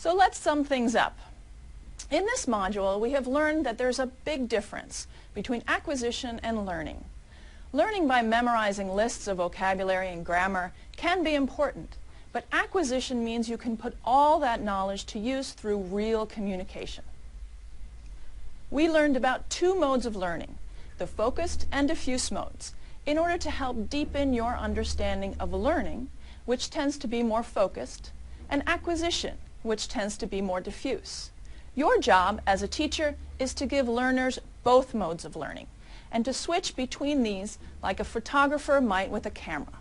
So let's sum things up. In this module, we have learned that there's a big difference between acquisition and learning. Learning by memorizing lists of vocabulary and grammar can be important, but acquisition means you can put all that knowledge to use through real communication. We learned about two modes of learning, the focused and diffuse modes, in order to help deepen your understanding of learning, which tends to be more focused, and acquisition, which tends to be more diffuse. Your job as a teacher is to give learners both modes of learning and to switch between these like a photographer might with a camera.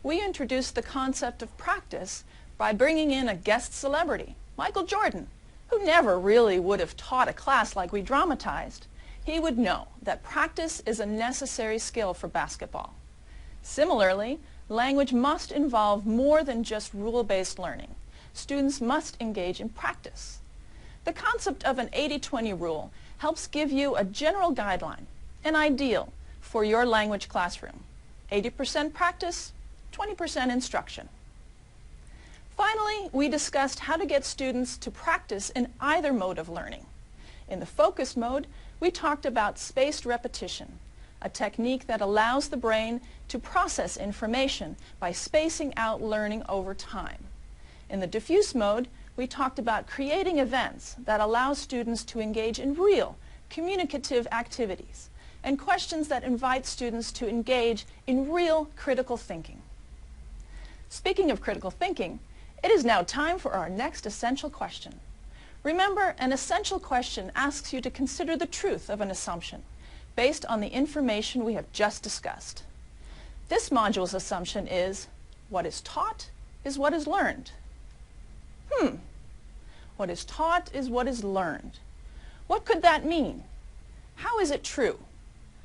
We introduced the concept of practice by bringing in a guest celebrity, Michael Jordan, who never really would have taught a class like we dramatized. He would know that practice is a necessary skill for basketball. Similarly, language must involve more than just rule-based learning. Students must engage in practice. The concept of an 80-20 rule helps give you a general guideline, an ideal for your language classroom. 80% practice, 20% instruction. Finally, we discussed how to get students to practice in either mode of learning. In the focused mode, we talked about spaced repetition, a technique that allows the brain to process information by spacing out learning over time. In the diffuse mode, we talked about creating events that allow students to engage in real, communicative activities and questions that invite students to engage in real critical thinking. Speaking of critical thinking, it is now time for our next essential question. Remember, an essential question asks you to consider the truth of an assumption based on the information we have just discussed. This module's assumption is, what is taught is what is learned. What is taught is what is learned. What could that mean? How is it true?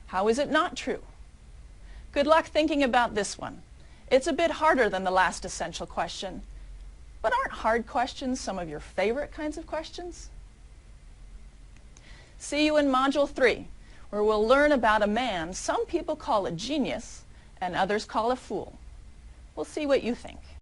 How is it not true? Good luck thinking about this one. It's a bit harder than the last essential question, but aren't hard questions some of your favorite kinds of questions? See you in Module 3, where we'll learn about a man some people call a genius and others call a fool. We'll see what you think.